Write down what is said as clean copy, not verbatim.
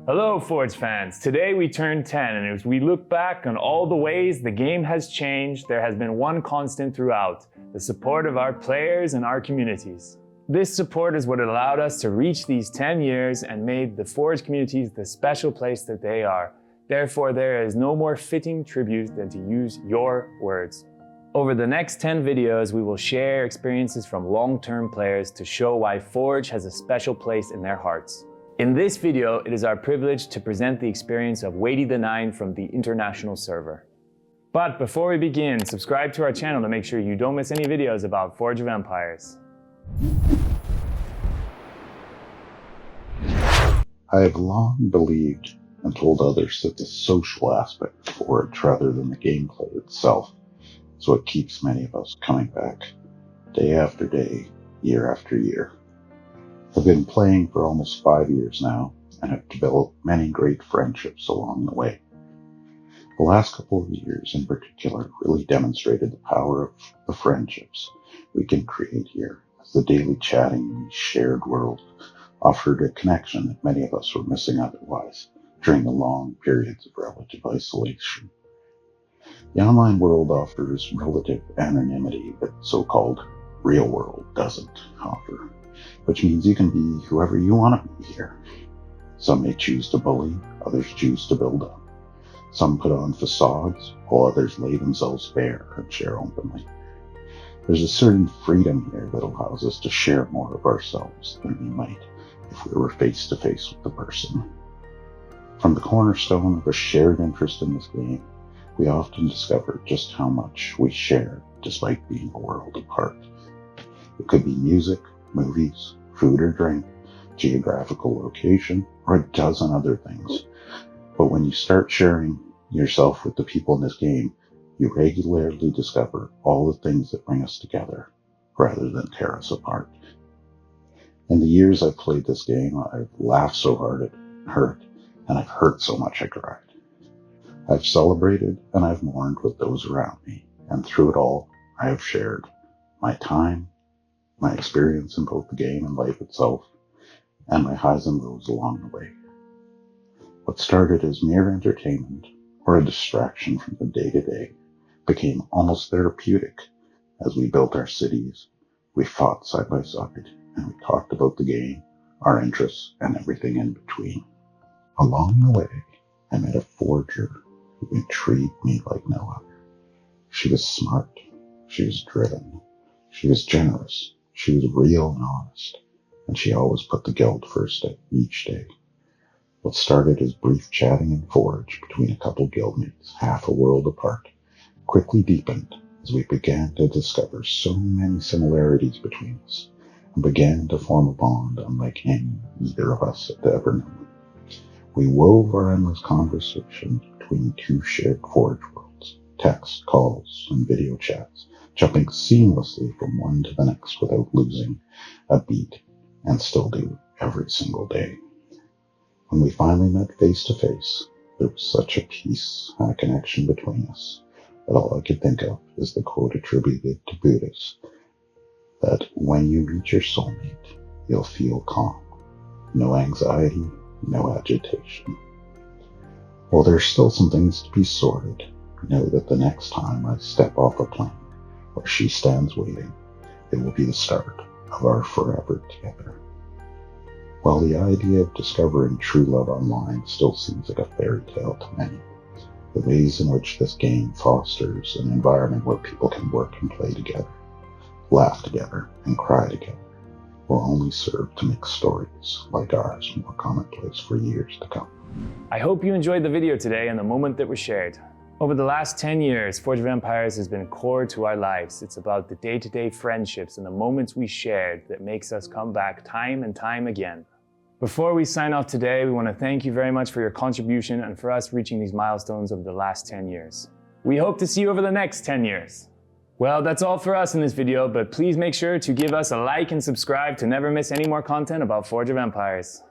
Hello Forge fans, today we turn 10 and as we look back on all the ways the game has changed, there has been one constant throughout, the support of our players and our communities. This support is what allowed us to reach these 10 years and made the Forge communities the special place that they are. Therefore, there is no more fitting tribute than to use your words. Over the next 10 videos, we will share experiences from long-term players to show why Forge has a special place in their hearts. In this video, it is our privilege to present the experience of Weighty the Nine from the international server. But before we begin, subscribe to our channel to make sure you don't miss any videos about Forge of Empires. I have long believed and told others that the social aspect of Forge rather than the gameplay itself is what keeps many of us coming back day after day, year after year. I've been playing for almost 5 years now and have developed many great friendships along the way. The last couple of years in particular really demonstrated the power of the friendships we can create here, as the daily chatting in the shared world offered a connection that many of us were missing otherwise during the long periods of relative isolation. The online world offers relative anonymity that so-called real world doesn't offer, which means you can be whoever you want to be here. Some may choose to bully, others choose to build up. Some put on facades, while others lay themselves bare and share openly. There's a certain freedom here that allows us to share more of ourselves than we might if we were face to face with the person. From the cornerstone of a shared interest in this game, we often discover just how much we share despite being a world apart. It could be music, movies, food or drink, geographical location, or a dozen other things. But when you start sharing yourself with the people in this game, you regularly discover all the things that bring us together rather than tear us apart. In the years I've played this game, I've laughed so hard it hurt, and I've hurt so much I cried. I've celebrated and I've mourned with those around me, and through it all, I have shared my time, my experience in both the game and life itself, and my highs and lows along the way. What started as mere entertainment or a distraction from the day-to-day became almost therapeutic as we built our cities, we fought side by side, and we talked about the game, our interests, and everything in between. Along the way, I met a forger who intrigued me like no other. She was smart, she was driven, she was generous, she was real and honest, and she always put the guild first each day. What started as brief chatting in Forge between a couple guildmates half a world apart quickly deepened as we began to discover so many similarities between us and began to form a bond unlike any either of us had ever known. We wove our endless conversations between two shared Forge worlds, text, calls, and video chats, jumping seamlessly from one to the next without losing a beat, and still do every single day. When we finally met face to face, there was such a peace and a connection between us that all I could think of is the quote attributed to Buddhists, that when you meet your soulmate, you'll feel calm, no anxiety, no agitation. While there's still some things to be sorted, know that the next time I step off a plane where she stands waiting, it will be the start of our forever together. While the idea of discovering true love online still seems like a fairy tale to many, the ways in which this game fosters an environment where people can work and play together, laugh together, and cry together will only serve to make stories like ours more commonplace for years to come. I hope you enjoyed the video today and the moment that was shared. Over the last 10 years, Forge of Empires has been core to our lives. It's about the day-to-day friendships and the moments we shared that makes us come back time and time again. Before we sign off today, we want to thank you very much for your contribution and for us reaching these milestones over the last 10 years. We hope to see you over the next 10 years. Well, that's all for us in this video, but please make sure to give us a like and subscribe to never miss any more content about Forge of Empires.